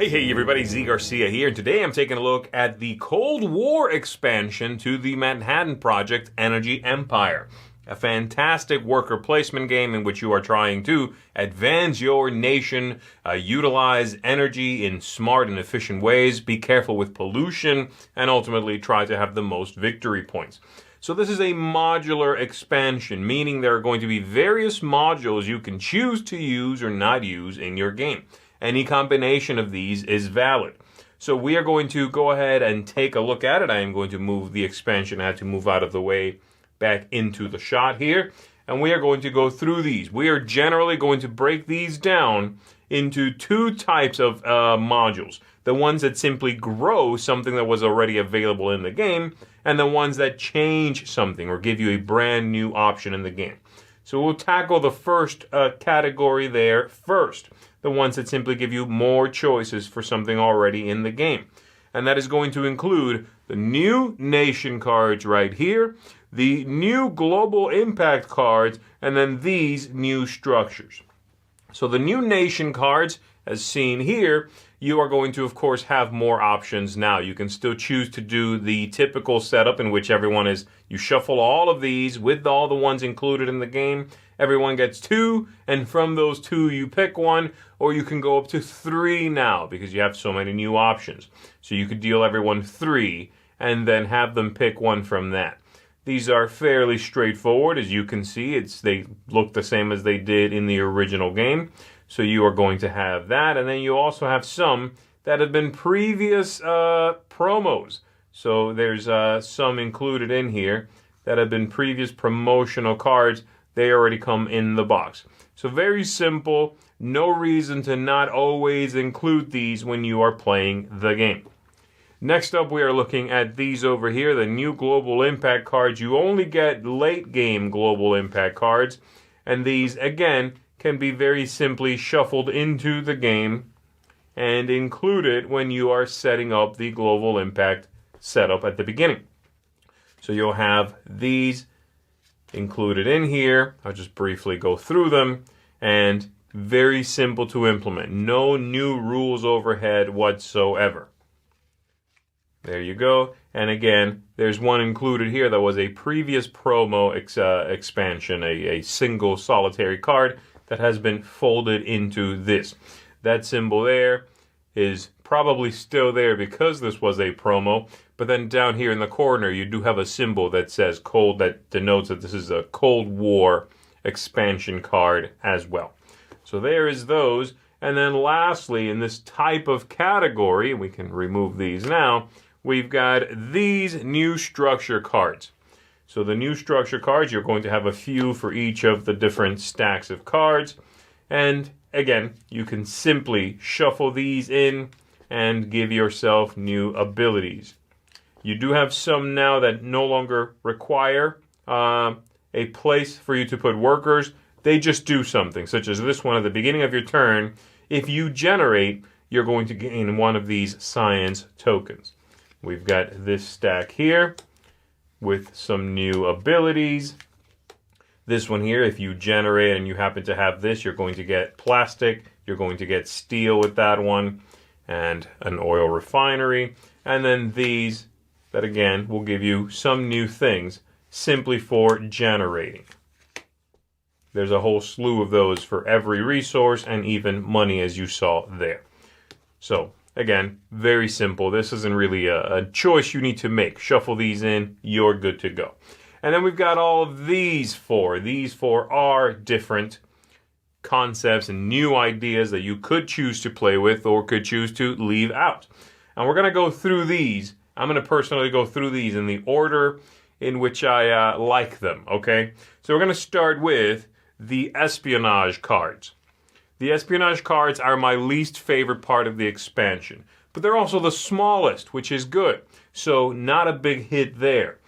Hey everybody, Garcia here, and today I'm taking a look at the Cold War expansion to the Manhattan Project Energy Empire. A fantastic worker placement game in which you are trying to advance your nation, utilize energy in smart and efficient ways, be careful with pollution, and ultimately try to have the most victory points. So this is a modular expansion, meaning there are going to be various modules you can choose to use or not use in your game. Any combination of these is valid. So we are going to go ahead and take a look at it. I am going to move the expansion. I have to move out of the way back into the shot here. And we are going to go through these. We are generally going to break these down into two types of modules. The ones that simply grow something that was already available in the game, and the ones that change something or give you a brand new option in the game. So we'll tackle the first category there first. The ones that simply give you more choices for something already in the game. And that is going to include the new nation cards right here, the new global impact cards, and then these new structures. So the new nation cards, as seen here, you are going to, of course, have more options now. You can still choose to do the typical setup in which everyone is, you shuffle all of these with all the ones included in the game. Everyone gets 2, and from those 2 you pick one, or you can go up to 3 now because you have so many new options. So you could deal everyone 3 and then have them pick one from that. These are fairly straightforward. As you can see, they look the same as they did in the original game. So you are going to have that, and then you also have some that have been previous promos. So there's some included in here that have been previous promotional cards. They already come in the box. So very simple. No reason to not always include these when you are playing the game. Next up, we are looking at these over here, the new Global Impact cards. You only get late game Global Impact cards. And these, again, can be very simply shuffled into the game and included when you are setting up the Global Impact setup at the beginning. So you'll have these included in here. I'll just briefly go through them, and very simple to implement. No new rules overhead whatsoever. There you go. And again, there's one included here that was a previous promo expansion, a single solitary card that has been folded into this. That symbol there is probably still there because this was a promo, but then down here in the corner you do have a symbol that says cold, that denotes that this is a Cold War expansion card as well. So there is those. And then lastly, in this type of category, we can remove these now, we've got these new structure cards. So the new structure cards, you're going to have a few for each of the different stacks of cards. And again, you can simply shuffle these in and give yourself new abilities. You do have some now that no longer require a place for you to put workers. They just do something, such as this one at the beginning of your turn. If you generate, you're going to gain one of these science tokens. We've got this stack here with some new abilities. This one here, if you generate and you happen to have this, you're going to get plastic, you're going to get steel with that one, and an oil refinery. And then these that again will give you some new things simply for generating. There's a whole slew of those for every resource and even money, as you saw there. So again, very simple. This isn't really a choice you need to make. Shuffle these in, you're good to go. And then we've got all of these 4. These 4 are different concepts and new ideas that you could choose to play with or could choose to leave out. And we're going to go through these. I'm going to personally go through these in the order in which I like them, okay? So we're going to start with the Espionage cards. The Espionage cards are my least favorite part of the expansion, but they're also the smallest, which is good. So not a big hit there.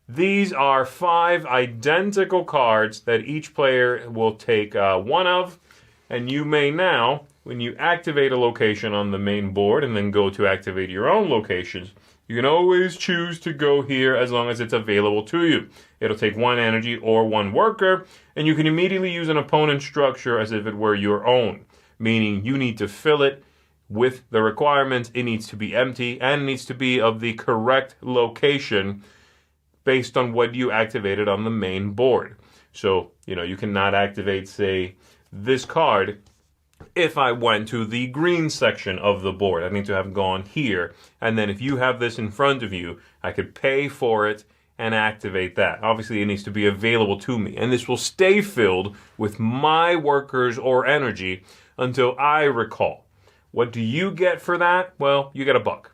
These are 5 identical cards that each player will take one of, and you may now, when you activate a location on the main board and then go to activate your own locations, you can always choose to go here as long as it's available to you. It'll take 1 energy or 1 worker, and you can immediately use an opponent structure as if it were your own, meaning you need to fill it with the requirements, it needs to be empty and it needs to be of the correct location based on what you activated on the main board. So, you cannot activate, say, this card if I went to the green section of the board. I need to have gone here. And then if you have this in front of you, I could pay for it and activate that. Obviously, it needs to be available to me. And this will stay filled with my workers or energy until I recall. What do you get for that? Well, you get $1.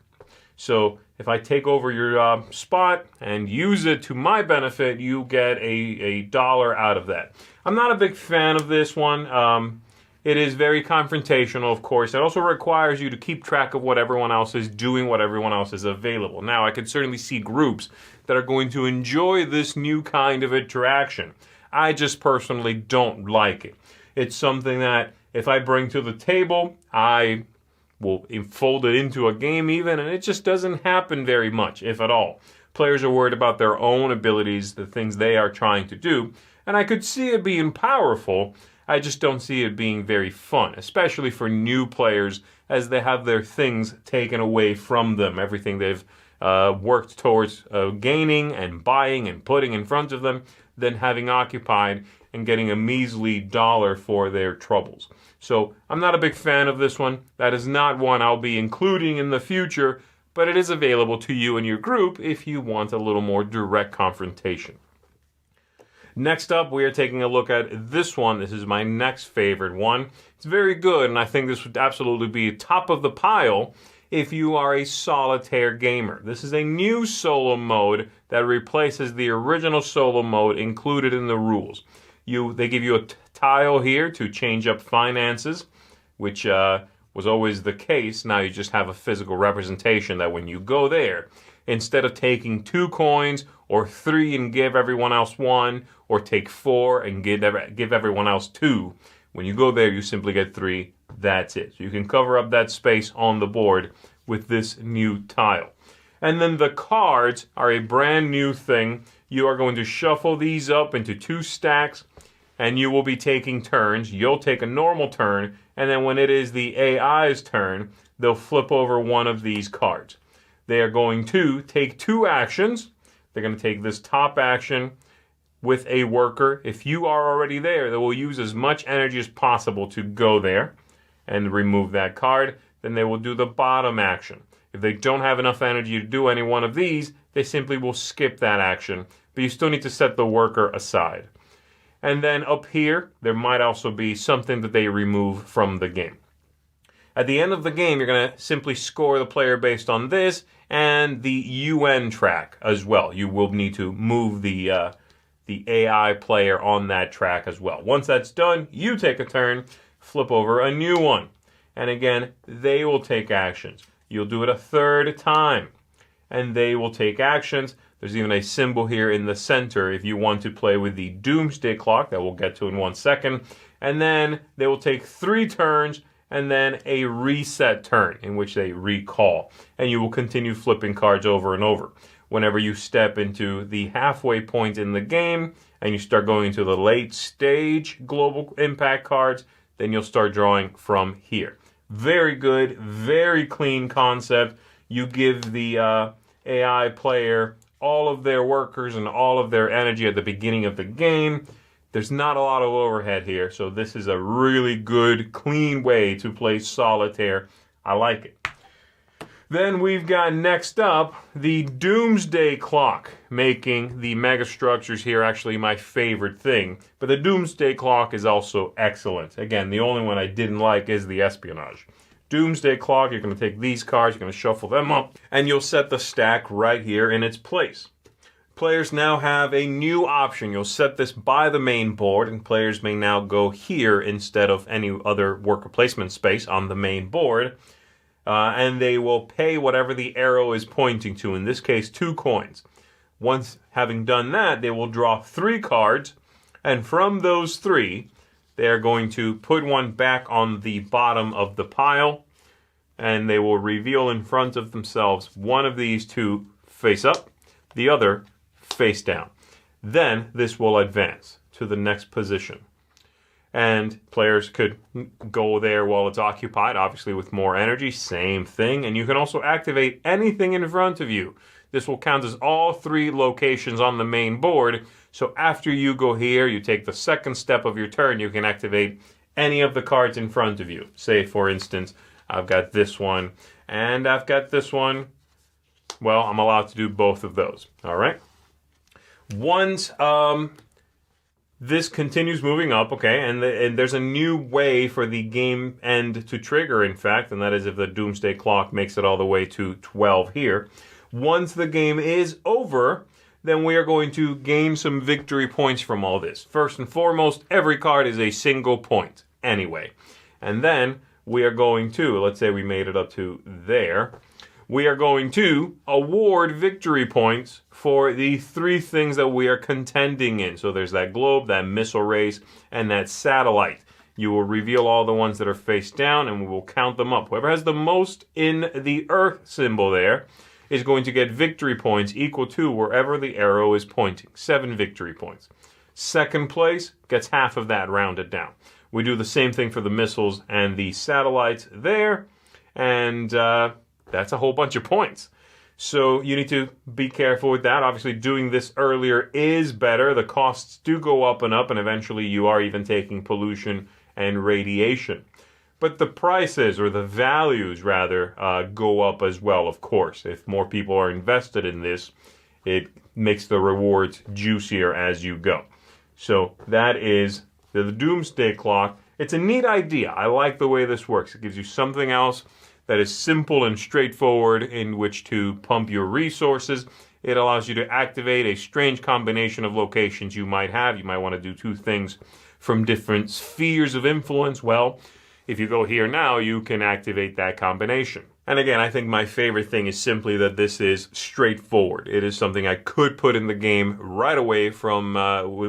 So if I take over your spot and use it to my benefit, you get a $1 out of that. I'm not a big fan of this one. It is very confrontational, of course. It also requires you to keep track of what everyone else is doing, what everyone else is available. Now, I could certainly see groups that are going to enjoy this new kind of interaction. I just personally don't like it. It's something that if I bring to the table, I will fold it into a game even, and it just doesn't happen very much, if at all. Players are worried about their own abilities, the things they are trying to do, and I could see it being powerful. I just don't see it being very fun, especially for new players as they have their things taken away from them, everything they've worked towards gaining and buying and putting in front of them, then having occupied and getting a measly $1 for their troubles. So I'm not a big fan of this one. That is not one I'll be including in the future, but it is available to you and your group if you want a little more direct confrontation. Next up, we are taking a look at this one. This is my next favorite one. It's very good, and I think this would absolutely be top of the pile if you are a solitaire gamer. This is a new solo mode that replaces the original solo mode included in the rules. They give you a tile here to change up finances, which was always the case. Now you just have a physical representation that when you go there, instead of taking 2 coins or 3 and give everyone else 1, or take 4 and give everyone else 2, when you go there, you simply get 3. That's it. So you can cover up that space on the board with this new tile. And then the cards are a brand new thing. You are going to shuffle these up into 2 stacks, and you will be taking turns. You'll take a normal turn, and then when it is the AI's turn, they'll flip over one of these cards. They are going to take 2 actions. They're going to take this top action with a worker. If you are already there, they will use as much energy as possible to go there and remove that card. Then they will do the bottom action. If they don't have enough energy to do any one of these, they simply will skip that action. But you still need to set the worker aside. And then up here, there might also be something that they remove from the game. At the end of the game, you're going to simply score the player based on this and the UN track as well. You will need to move the AI player on that track as well. Once that's done, you take a turn, flip over a new one. And again, they will take actions. You'll do it a 3rd time, and they will take actions. There's even a symbol here in the center if you want to play with the Doomsday clock that we'll get to in 1 second. And then they will take 3 turns, and then a reset turn in which they recall. And you will continue flipping cards over and over. Whenever you step into the halfway point in the game and you start going into the late stage global impact cards, then you'll start drawing from here. Very good, very clean concept. You give the AI player all of their workers and all of their energy at the beginning of the game. There's not a lot of overhead here, so this is a really good, clean way to play solitaire. I like it. Then we've got next up the Doomsday clock, making the mega structures here actually my favorite thing. But the Doomsday clock is also excellent. Again, the only one I didn't like is the Espionage. Doomsday clock, you're going to take these cards, you're going to shuffle them up, and you'll set the stack right here in its place. Players now have a new option. You'll set this by the main board, and players may now go here instead of any other worker placement space on the main board. And they will pay whatever the arrow is pointing to, in this case 2 coins. Once having done that, they will draw 3 cards, and from those 3, they are going to put one back on the bottom of the pile, and they will reveal in front of themselves one of these 2 face up, the other face down. Then this will advance to the next position. And players could go there while it's occupied, obviously with more energy, same thing. And you can also activate anything in front of you. This will count as all 3 locations on the main board. So after you go here, you take the second step of your turn, you can activate any of the cards in front of you. Say, for instance, I've got this one, and I've got this one. Well, I'm allowed to do both of those, all right? Once this continues moving up, okay, and there's a new way for the game end to trigger, in fact, and that is if the Doomsday clock makes it all the way to 12 here. Once the game is over, then we are going to gain some victory points from all this. First and foremost, every card is a single point anyway. And then we are going to, let's say we made it up to there, we are going to award victory points for the 3 things that we are contending in. So there's that globe, that missile race, and that satellite. You will reveal all the ones that are face down, and we will count them up. Whoever has the most in the Earth symbol there is going to get victory points equal to wherever the arrow is pointing. 7 victory points. Second place gets half of that rounded down. We do the same thing for the missiles and the satellites there, and that's a whole bunch of points. So you need to be careful with that. Obviously, doing this earlier is better. The costs do go up, and eventually you are even taking pollution and radiation. But the prices, or the values rather, go up as well, of course. If more people are invested in this, it makes the rewards juicier as you go. So that is the Doomsday Clock. It's a neat idea. I like the way this works. It gives you something else that is simple and straightforward in which to pump your resources. It allows you to activate a strange combination of locations you might have. You might want to do 2 things from different spheres of influence. Well, if you go here now, you can activate that combination. And again, I think my favorite thing is simply that this is straightforward. It is something I could put in the game right away from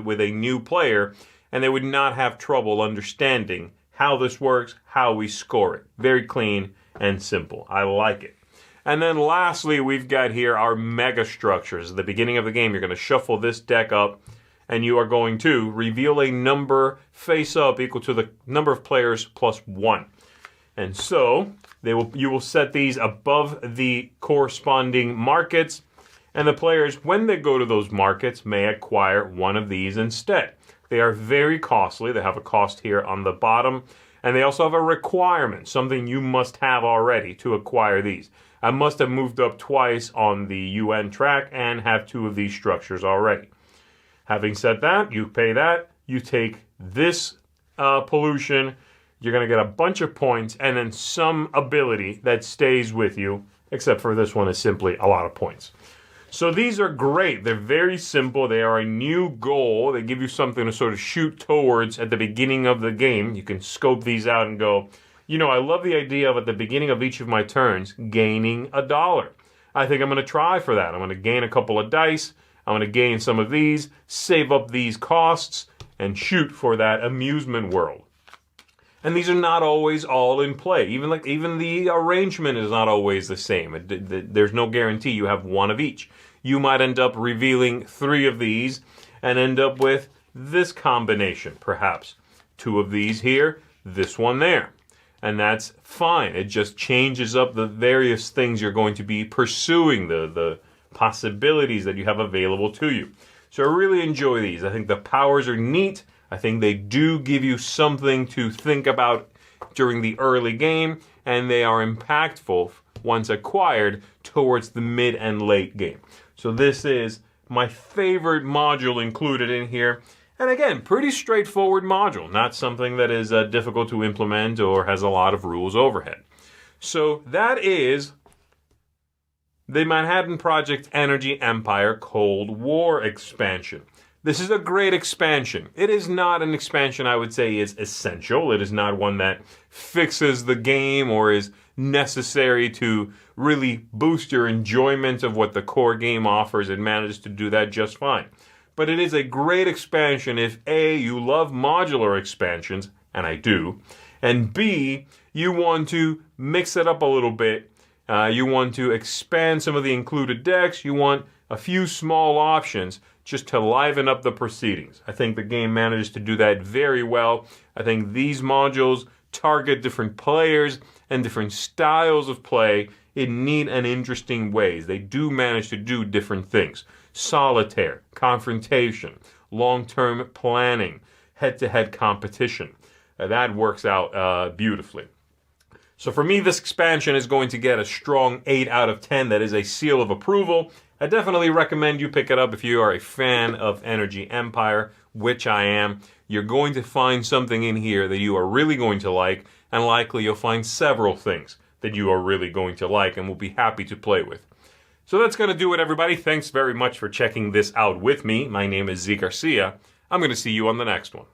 with a new player, and they would not have trouble understanding how this works, how we score it. Very clean and simple. I like it. And then lastly, we've got here our mega structures. At the beginning of the game, you're going to shuffle this deck up, and you are going to reveal a number face up equal to the number of players plus 1. And so you will set these above the corresponding markets, and the players, when they go to those markets, may acquire one of these instead. They are very costly. They have a cost here on the bottom, and they also have a requirement, something you must have already to acquire these. I must have moved up twice on the UN track and have 2 of these structures already. Having said that, you pay that, you take this pollution, you're going to get a bunch of points, and then some ability that stays with you, except for this one is simply a lot of points. So these are great. They're very simple. They are a new goal. They give you something to sort of shoot towards at the beginning of the game. You can scope these out and go, you know, I love the idea of at the beginning of each of my turns gaining $1. I think I'm going to try for that. I'm going to gain a couple of dice. I'm going to gain some of these, save up these costs, and shoot for that amusement world. And these are not always all in play. Even the arrangement is not always the same. There's no guarantee you have one of each. You might end up revealing 3 of these and end up with this combination, perhaps. 2 of these here, this one there. And that's fine. It just changes up the various things you're going to be pursuing, the possibilities that you have available to you. So I really enjoy these. I think the powers are neat. I think they do give you something to think about during the early game, and they are impactful once acquired towards the mid and late game. So this is my favorite module included in here. And again, pretty straightforward module, not something that is difficult to implement or has a lot of rules overhead. So that is the Manhattan Project Energy Empire Cold War expansion. This is a great expansion. It is not an expansion I would say is essential. It is not one that fixes the game or is necessary to really boost your enjoyment of what the core game offers. It manages to do that just fine. But it is a great expansion if A, you love modular expansions, and I do, and B, you want to mix it up a little bit. You want to expand some of the included decks. You want a few small options just to liven up the proceedings. I think the game manages to do that very well. I think these modules target different players and different styles of play in neat and interesting ways. They do manage to do different things. Solitaire, confrontation, long-term planning, head-to-head competition. That works out beautifully. So for me, this expansion is going to get a strong 8 out of 10. That is a seal of approval. I definitely recommend you pick it up if you are a fan of Energy Empire, which I am. You're going to find something in here that you are really going to like, and likely you'll find several things that you are really going to like and will be happy to play with. So that's going to do it, everybody. Thanks very much for checking this out with me. My name is Garcia. I'm going to see you on the next one.